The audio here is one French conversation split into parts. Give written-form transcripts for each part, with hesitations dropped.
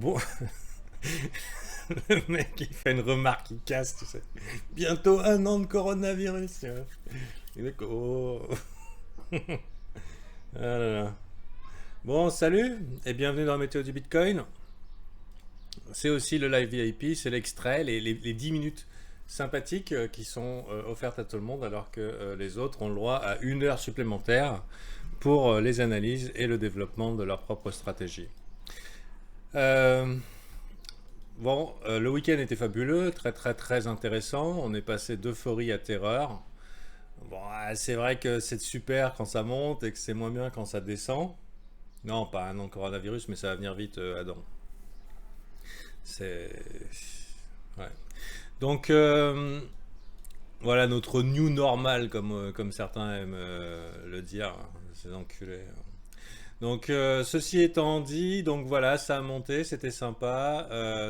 Bon, le mec il fait une remarque qui casse, tu sais. Bientôt 1 an de coronavirus. Tu vois. Et donc, oh. Ah là là. Bon, salut et bienvenue dans la météo du Bitcoin. C'est aussi le live VIP, c'est l'extrait, les 10 minutes sympathiques qui sont offertes à tout le monde alors que les autres ont le droit à 1 heure supplémentaire pour les analyses et le développement de leur propre stratégie. Euh, Bon, le week-end était fabuleux, très très très intéressant. On est passé d'euphorie à terreur. Bon, c'est vrai que c'est super quand ça monte et que c'est moins bien quand ça descend. Non, pas un an de coronavirus, mais ça va venir vite, Adam. C'est. Ouais. Donc, voilà notre new normal, comme certains aiment le dire, ces enculés. Donc, ceci étant dit, donc voilà, ça a monté, c'était sympa.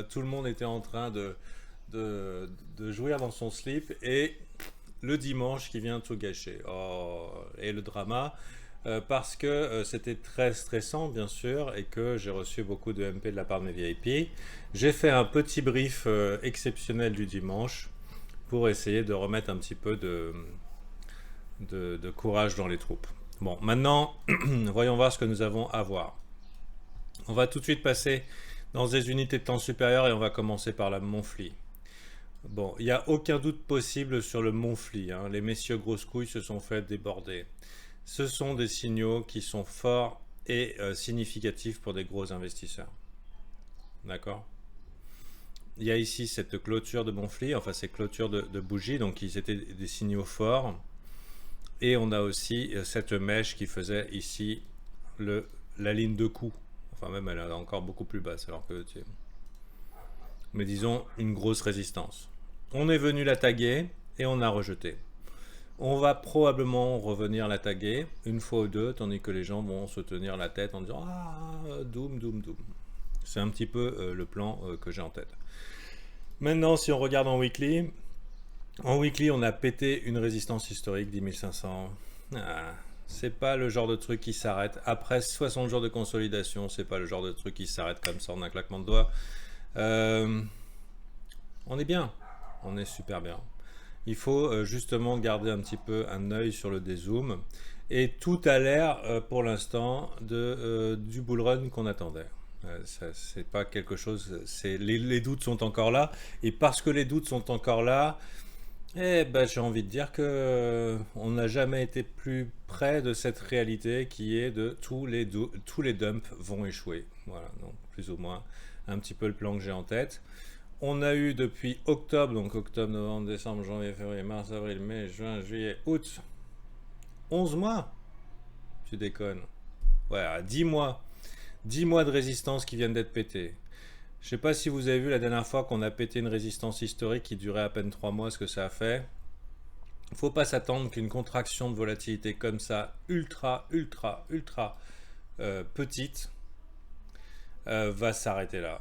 Tout le monde était en train de, de jouir dans son slip et le dimanche qui vient tout gâcher. Oh, et le drama, parce que c'était très stressant, bien sûr, et que j'ai reçu beaucoup de MP de la part de mes VIP. J'ai fait un petit brief exceptionnel du dimanche pour essayer de remettre un petit peu de courage dans les troupes. Bon, maintenant, voyons voir ce que nous avons à voir. On va tout de suite passer dans des unités de temps supérieures et on va commencer par la Montfly. Bon, il n'y a aucun doute possible sur le Montfly, hein. Les messieurs grosses couilles se sont fait déborder. Ce sont des signaux qui sont forts et significatifs pour des gros investisseurs. D'accord. Il y a ici cette clôture de Montfly, enfin ces clôtures de bougies, donc ils étaient des signaux forts. Et on a aussi cette mèche qui faisait ici la ligne de coup. Enfin même elle est encore beaucoup plus basse alors que mais disons une grosse résistance. On est venu la taguer et on a rejeté. On va probablement revenir la taguer une fois ou deux, tandis que les gens vont se tenir la tête en disant ah doom doom doom. C'est un petit peu le plan que j'ai en tête. Maintenant, si on regarde en weekly, on a pété une résistance historique 10 500. Ah, c'est pas le genre de truc qui s'arrête. Après 60 jours de consolidation, c'est pas le genre de truc qui s'arrête comme ça en un claquement de doigts. Euh, on est bien. On est super bien. Il faut justement garder un petit peu un œil sur le dézoom. Et tout a l'air, pour l'instant, du bull run qu'on attendait. C'est pas quelque chose. Les doutes sont encore là. Et parce que les doutes sont encore là, eh ben, j'ai envie de dire que on n'a jamais été plus près de cette réalité qui est de tous les dumps vont échouer. Voilà, donc plus ou moins un petit peu le plan que j'ai en tête. On a eu depuis octobre, donc octobre, novembre, décembre, janvier, février, mars, avril, mai, juin, juillet, août, 11 mois. Tu déconnes. Ouais, 10 mois. 10 mois de résistance qui viennent d'être pétés. Je sais pas si vous avez vu la dernière fois qu'on a pété une résistance historique qui durait à peine 3 mois, ce que ça a fait. Il ne faut pas s'attendre qu'une contraction de volatilité comme ça, ultra petite, va s'arrêter là.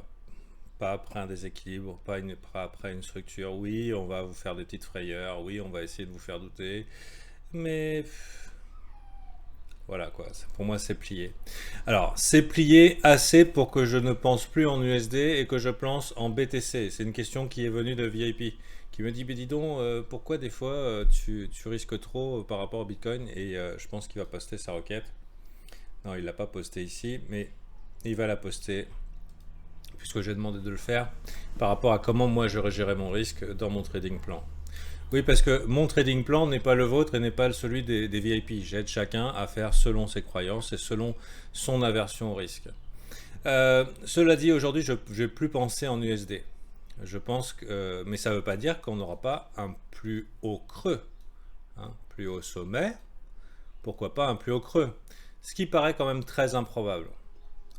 Pas après un déséquilibre, pas après une structure. Oui, on va vous faire des petites frayeurs, oui, on va essayer de vous faire douter, mais voilà quoi, pour moi c'est plié. Alors, c'est plié assez pour que je ne pense plus en USD et que je pense en BTC. C'est une question qui est venue de VIP qui me dit, mais dis donc, pourquoi des fois tu risques trop par rapport au Bitcoin. Et je pense qu'il va poster sa requête. Non, il ne l'a pas posté ici, mais il va la poster puisque j'ai demandé de le faire par rapport à comment moi j'aurais géré mon risque dans mon trading plan. Oui, parce que mon trading plan n'est pas le vôtre et n'est pas celui des VIP. J'aide chacun à faire selon ses croyances et selon son aversion au risque. Cela dit, aujourd'hui, je ne vais plus penser en USD. Je pense que, mais ça ne veut pas dire qu'on n'aura pas un plus haut creux, hein, plus haut sommet. Pourquoi pas un plus haut creux? Ce qui paraît quand même très improbable.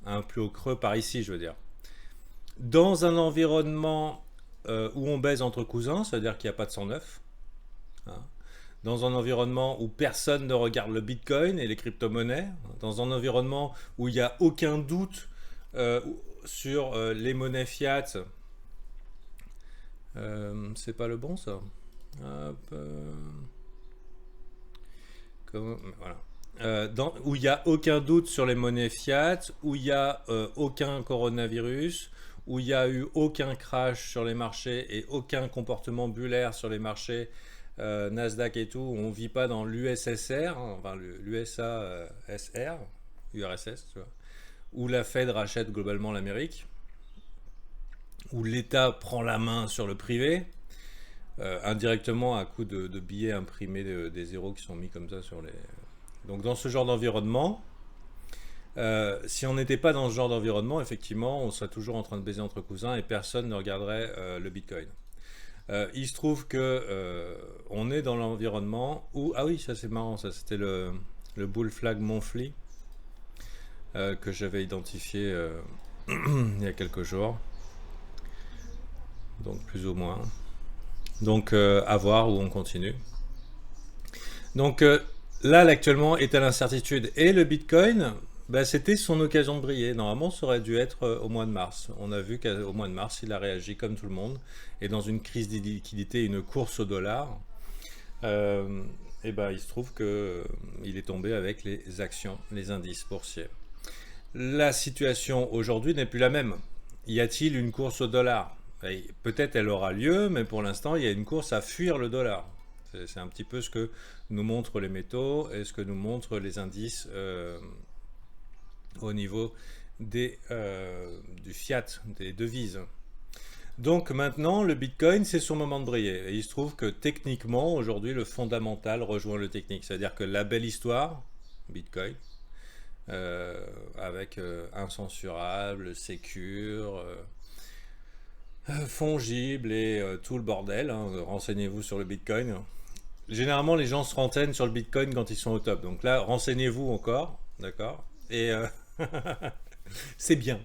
Un plus haut creux par ici, je veux dire. Dans un environnement où on baise entre cousins, c'est-à-dire qu'il n'y a pas de 109, hein, dans un environnement où personne ne regarde le Bitcoin et les crypto-monnaies, dans un environnement où il n'y a aucun doute euh, sur les monnaies fiat, c'est pas le bon ça. Hop, voilà. où il n'y a aucun doute sur les monnaies fiat, où il n'y a aucun coronavirus, où il n'y a eu aucun crash sur les marchés et aucun comportement bullaire sur les marchés Nasdaq et tout, on ne vit pas dans l'USSR, hein, enfin l'USA SR, URSS, tu vois, où la Fed rachète globalement l'Amérique, où l'État prend la main sur le privé, indirectement à coup de billets imprimés, des zéros qui sont mis comme ça sur les... Donc dans ce genre d'environnement, si on n'était pas dans ce genre d'environnement, effectivement, on serait toujours en train de baiser entre cousins et personne ne regarderait le Bitcoin. Il se trouve que on est dans l'environnement où... Ah oui, ça c'est marrant, ça c'était le bull flag Monthly que j'avais identifié il y a quelques jours. Donc plus ou moins. Donc à voir où on continue. Donc là, actuellement, est à l'incertitude. Et le Bitcoin, bah, c'était son occasion de briller. Normalement, ça aurait dû être au mois de mars. On a vu qu'au mois de mars, il a réagi comme tout le monde. Et dans une crise de liquidité, une course au dollar, et ben, il se trouve qu'il est tombé avec les actions, les indices boursiers. La situation aujourd'hui n'est plus la même. Y a-t-il une course au dollar? Peut-être elle aura lieu, mais pour l'instant, il y a une course à fuir le dollar. C'est un petit peu ce que nous montrent les métaux et ce que nous montrent les indices au niveau du fiat, des devises. Donc maintenant, le Bitcoin, c'est son moment de briller. Et il se trouve que techniquement, aujourd'hui, le fondamental rejoint le technique. C'est-à-dire que la belle histoire, Bitcoin, avec incensurable, sécure, fongible et tout le bordel, hein. Renseignez-vous sur le Bitcoin. Généralement, les gens se renseignent sur le Bitcoin quand ils sont au top. Donc là, renseignez-vous encore, d'accord? Et c'est bien.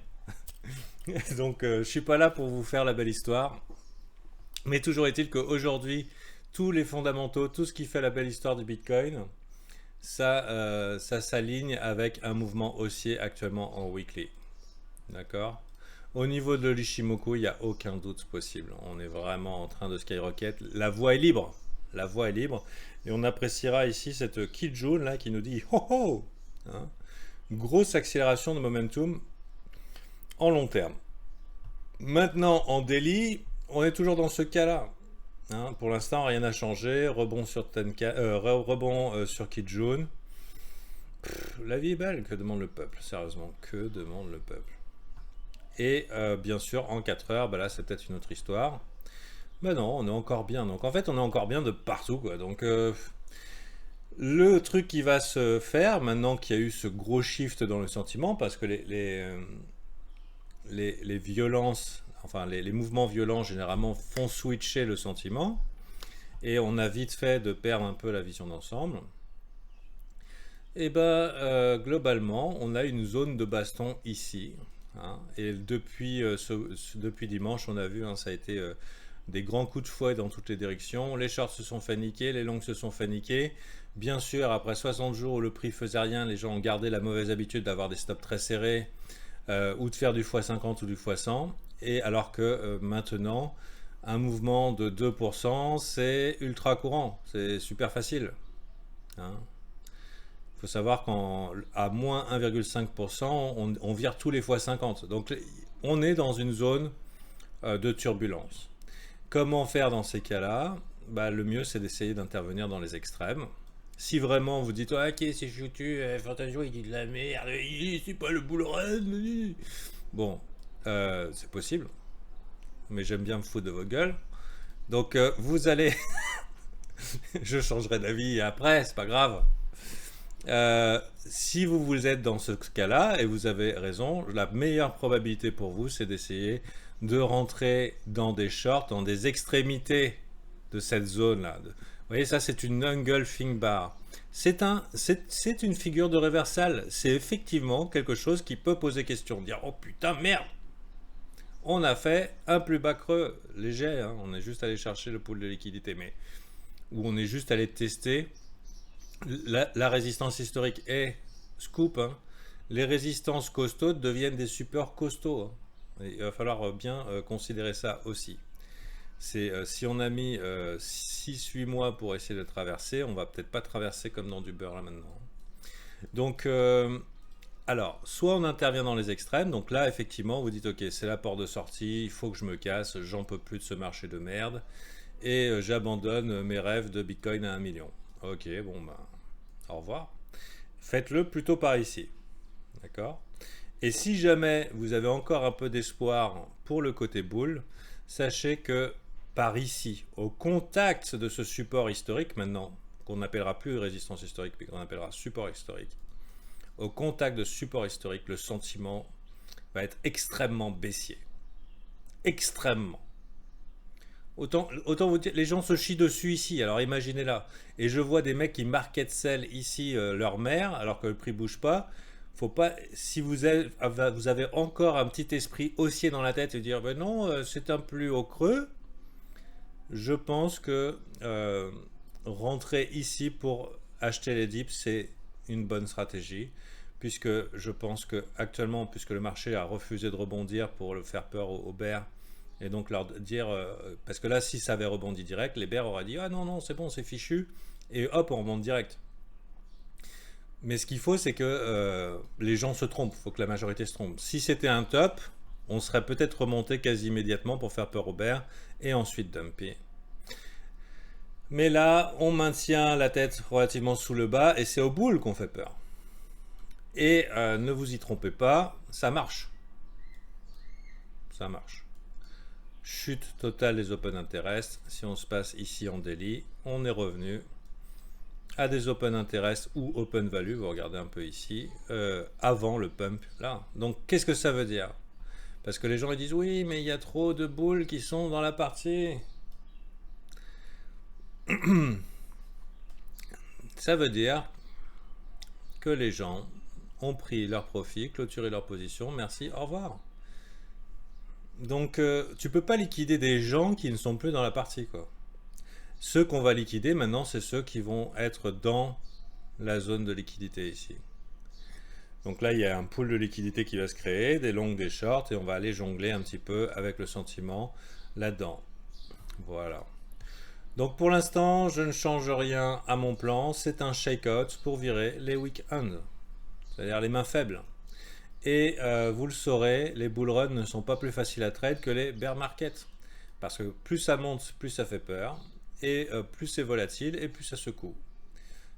Donc, je suis pas là pour vous faire la belle histoire. Mais toujours est-il qu'aujourd'hui, tous les fondamentaux, tout ce qui fait la belle histoire du Bitcoin, ça s'aligne avec un mouvement haussier actuellement en weekly. D'accord? Au niveau de l'Ishimoku, il n'y a aucun doute possible. On est vraiment en train de skyrocket. La voie est libre. La voie est libre. Et on appréciera ici cette Kijun là qui nous dit ho ho, hein, grosse accélération de momentum en long terme. Maintenant, en daily, on est toujours dans ce cas-là. Hein, pour l'instant, rien n'a changé. Rebond sur sur Kijun. La vie est belle. Que demande le peuple? Sérieusement, que demande le peuple? Et bien sûr, en 4 heures, bah là, c'est peut-être une autre histoire. Ben non, on est encore bien. Donc en fait, on est encore bien de partout, quoi. Donc le truc qui va se faire, maintenant qu'il y a eu ce gros shift dans le sentiment, parce que les violences, enfin les mouvements violents, généralement, font switcher le sentiment, et on a vite fait de perdre un peu la vision d'ensemble. Et ben globalement, on a une zone de baston ici. Hein, et depuis dimanche, on a vu, hein, ça a été... des grands coups de fouet dans toutes les directions. Les shorts se sont fait niquer, les longs se sont fait niquer. Bien sûr, après 60 jours où le prix faisait rien, les gens ont gardé la mauvaise habitude d'avoir des stops très serrés ou de faire du x50 ou du x100. Et alors que maintenant, un mouvement de 2%, c'est ultra courant. C'est super facile. Hein. Il faut savoir qu'à moins 1,5%, on vire tous les x50. Donc on est dans une zone de turbulence. Comment faire dans ces cas-là? Bah, le mieux, c'est d'essayer d'intervenir dans les extrêmes. Si vraiment vous dites ok, c'est foutu, Fantasio il dit de la merde, c'est pas le bull run. Bon, c'est possible, mais j'aime bien me foutre de vos gueules. Donc vous allez, je changerai d'avis après, c'est pas grave. Si vous êtes dans ce cas-là et vous avez raison, la meilleure probabilité pour vous, c'est d'essayer de rentrer dans des shorts, dans des extrémités de cette zone-là. Vous voyez, ça c'est une engulfing bar. C'est une figure de réversal. C'est effectivement quelque chose qui peut poser question. Dire, oh putain, merde! On a fait un plus bas creux léger. Hein. On est juste allé chercher le pool de liquidité. Mais où on est juste allé tester la résistance historique. Et, scoop, hein, les résistances costauds deviennent des supports costauds. Hein. Il va falloir bien considérer ça aussi. Si on a mis 6-8 mois pour essayer de traverser, on va peut-être pas traverser comme dans du beurre là maintenant. Donc, alors, soit on intervient dans les extrêmes, donc là, effectivement, vous dites, ok, c'est la porte de sortie, il faut que je me casse, j'en peux plus de ce marché de merde, et j'abandonne mes rêves de Bitcoin à 1 million. Ok, bon, ben, au revoir. Faites-le plutôt par ici, d'accord? Et si jamais vous avez encore un peu d'espoir pour le côté boule, sachez que par ici, au contact de ce support historique maintenant, qu'on n'appellera plus résistance historique, mais qu'on appellera support historique, au contact de support historique, le sentiment va être extrêmement baissier. Extrêmement. Autant vous dire, les gens se chient dessus ici, alors imaginez là. Et je vois des mecs qui market sell ici leur mère, alors que le prix bouge pas. Faut pas, si vous avez encore un petit esprit haussier dans la tête et dire, ben non, c'est un plus haut creux, je pense que rentrer ici pour acheter les dips, c'est une bonne stratégie, puisque je pense que actuellement, puisque le marché a refusé de rebondir pour le faire peur aux bears, et donc leur dire, parce que là, si ça avait rebondi direct, les bears auraient dit, ah non, non, c'est bon, c'est fichu, et hop, on remonte direct. Mais ce qu'il faut, c'est que les gens se trompent, il faut que la majorité se trompe. Si c'était un top, on serait peut-être remonté quasi immédiatement pour faire peur aux bears, et ensuite dumper. Mais là, on maintient la tête relativement sous le bas, et c'est aux boules qu'on fait peur. Et ne vous y trompez pas, ça marche. Ça marche. Chute totale des open interest. Si on se passe ici en daily, on est revenu à des open interest ou open value, vous regardez un peu ici, avant le pump là. Donc qu'est-ce que ça veut dire? Parce que les gens ils disent oui, mais il y a trop de boules qui sont dans la partie. Ça veut dire que les gens ont pris leur profit, clôturé leur position, merci, au revoir. Donc tu peux pas liquider des gens qui ne sont plus dans la partie quoi. Ceux qu'on va liquider maintenant, c'est ceux qui vont être dans la zone de liquidité ici. Donc là, il y a un pool de liquidité qui va se créer, des longs, des shorts, et on va aller jongler un petit peu avec le sentiment là-dedans. Voilà. Donc pour l'instant, je ne change rien à mon plan. C'est un shake-out pour virer les week-ends, c'est-à-dire les mains faibles. Et vous le saurez, les bull runs ne sont pas plus faciles à trade que les bear markets. Parce que plus ça monte, plus ça fait peur. Et plus c'est volatile et plus ça secoue.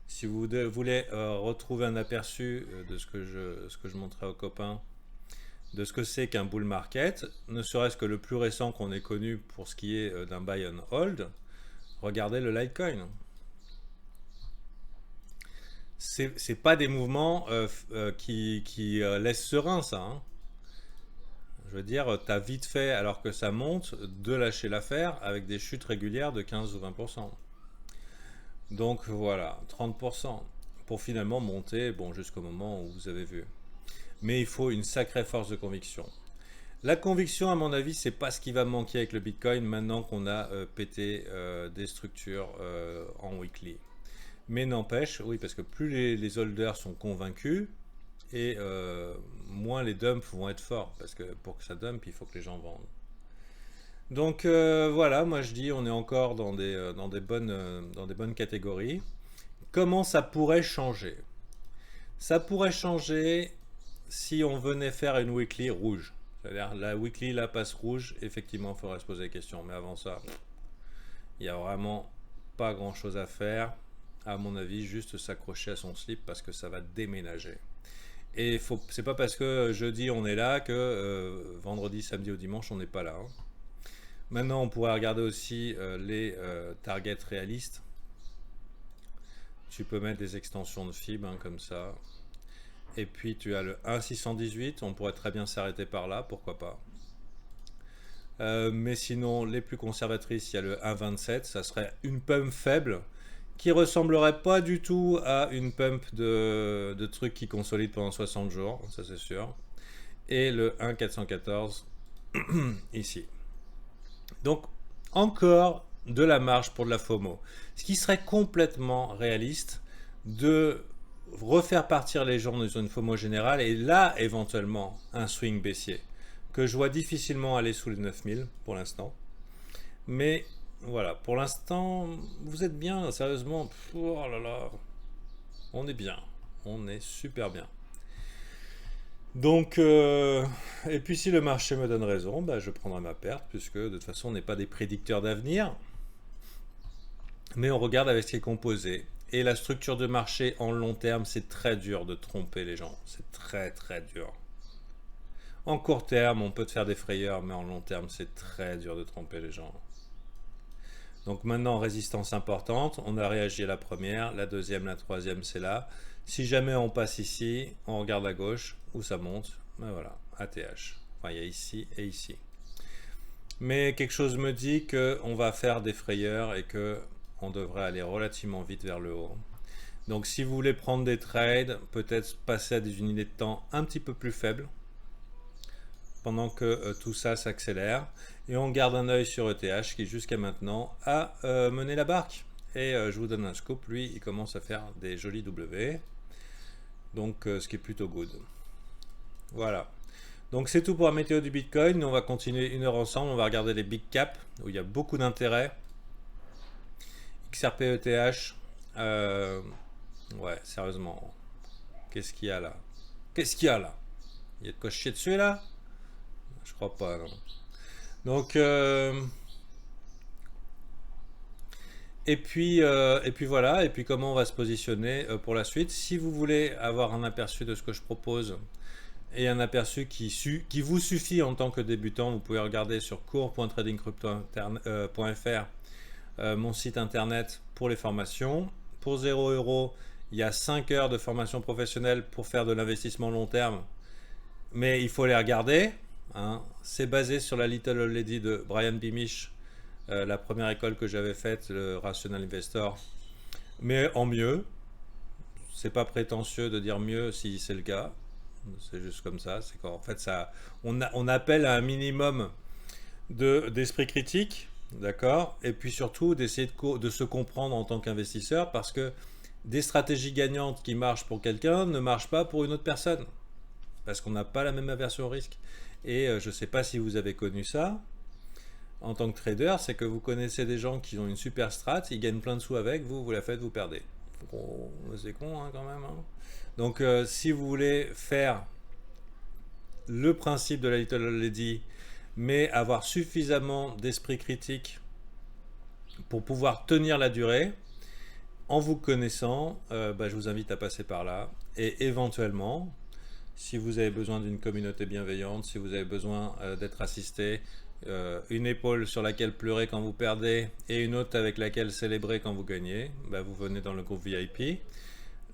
Si vous voulez retrouver un aperçu de ce que je montrais aux copains, de ce que c'est qu'un bull market, ne serait-ce que le plus récent qu'on ait connu pour ce qui est d'un buy and hold, regardez le Litecoin. C'est pas des mouvements qui laissent serein ça. Hein. Je veux dire, t'as vite fait, alors que ça monte, de lâcher l'affaire avec des chutes régulières de 15 ou 20%. Donc voilà, 30%. Pour finalement monter, bon, jusqu'au moment où vous avez vu. Mais il faut une sacrée force de conviction. La conviction, à mon avis, c'est pas ce qui va manquer avec le Bitcoin maintenant qu'on a pété des structures en weekly. Mais n'empêche, oui, parce que plus les holders sont convaincus, et moins les dumps vont être forts. Parce que pour que ça dump, il faut que les gens vendent. Donc voilà, moi je dis on est encore dans des bonnes catégories. Comment ça pourrait changer? Ça pourrait changer si on venait faire une weekly rouge. C'est-à-dire la weekly la passe rouge, effectivement il faudrait se poser des questions. Mais avant ça, il n'y a vraiment pas grand chose à faire. À mon avis, juste s'accrocher à son slip parce que ça va déménager. Et c'est pas parce que jeudi on est là que vendredi, samedi ou dimanche on n'est pas là. Hein. Maintenant, on pourrait regarder aussi les targets réalistes. Tu peux mettre des extensions de fib hein, comme ça. Et puis tu as le 1,618. On pourrait très bien s'arrêter par là, pourquoi pas. Mais sinon, les plus conservatrices, il y a le 1,27. Ça serait une pump faible qui ressemblerait pas du tout à une pump de trucs qui consolident pendant 60 jours, ça c'est sûr. Et le 1,414 ici. Donc, encore de la marge pour de la FOMO. Ce qui serait complètement réaliste de refaire partir les gens dans une FOMO générale et là, éventuellement, un swing baissier que je vois difficilement aller sous les 9000 pour l'instant. Mais voilà, pour l'instant, vous êtes bien, sérieusement. Oh là là, on est bien. on est super bien. Donc, et puis si le marché me donne raison, bah, je prendrai ma perte, puisque de toute façon on n'est pas des prédicteurs d'avenir, mais on regarde avec ce qui est composé. Et la structure de marché en long terme, c'est très dur de tromper les gens, c'est très très dur. En court terme, on peut te faire des frayeurs, mais en long terme, c'est très dur de tromper les gens. Donc maintenant, résistance importante, on a réagi à la première, la deuxième, la troisième, c'est là. Si jamais on passe ici, on regarde à gauche où ça monte, ben voilà, ATH. Enfin, il y a ici et ici. Mais quelque chose me dit qu'on va faire des frayeurs et que on devrait aller relativement vite vers le haut. Donc si vous voulez prendre des trades, peut-être passer à des unités de temps un petit peu plus faibles pendant que tout ça s'accélère. Et on garde un œil sur ETH qui jusqu'à maintenant a mené la barque. Et je vous donne un scoop, lui il commence à faire des jolis W. Donc ce qui est plutôt good. Voilà. Donc c'est tout pour la météo du Bitcoin. Nous on va continuer 1 heure ensemble. On va regarder les big caps où il y a beaucoup d'intérêt. XRP ETH. Ouais, sérieusement. Qu'est-ce qu'il y a là? Qu'est-ce qu'il y a là? Il y a de quoi chier dessus là? Je crois pas, non. Donc, et puis voilà. Et puis comment on va se positionner pour la suite. Si vous voulez avoir un aperçu de ce que je propose et un aperçu qui vous suffit en tant que débutant, vous pouvez regarder sur cours.tradingcrypto.fr, mon site internet pour les formations. Pour 0 €, il y a 5 heures de formation professionnelle pour faire de l'investissement long terme. Mais il faut les regarder. Hein. C'est basé sur la Little Old Lady de Brian Beamish, la première école que j'avais faite, le Rational Investor. Mais en mieux. C'est pas prétentieux de dire mieux si c'est le cas. C'est juste comme ça. C'est qu'en fait, on appelle à un minimum d'esprit critique. D'accord. Et puis surtout d'essayer de se comprendre en tant qu'investisseur, parce que des stratégies gagnantes qui marchent pour quelqu'un ne marchent pas pour une autre personne. Parce qu'on n'a pas la même aversion au risque. Et je ne sais pas si vous avez connu ça en tant que trader, c'est que vous connaissez des gens qui ont une super strat, ils gagnent plein de sous avec, vous la faites, vous perdez. Oh, c'est con hein, quand même. Hein. Donc si vous voulez faire le principe de la Little Old Lady, mais avoir suffisamment d'esprit critique pour pouvoir tenir la durée, en vous connaissant, je vous invite à passer par là. Et éventuellement, si vous avez besoin d'une communauté bienveillante, si vous avez besoin d'être assisté, une épaule sur laquelle pleurer quand vous perdez et une autre avec laquelle célébrer quand vous gagnez, vous venez dans le groupe VIP.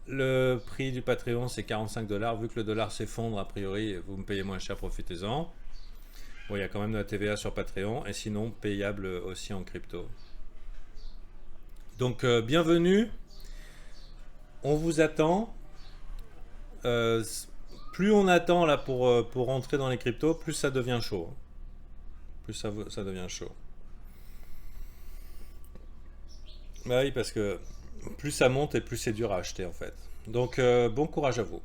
Le prix du Patreon c'est 45 $. Vu que le dollar s'effondre, a priori, vous me payez moins cher, profitez-en. Bon, il y a quand même de la TVA sur Patreon et sinon payable aussi en crypto. Donc bienvenue, on vous attend. Plus on attend là pour rentrer dans les cryptos, plus ça devient chaud. Plus ça devient chaud. Bah oui, parce que plus ça monte et plus c'est dur à acheter en fait. Donc bon courage à vous.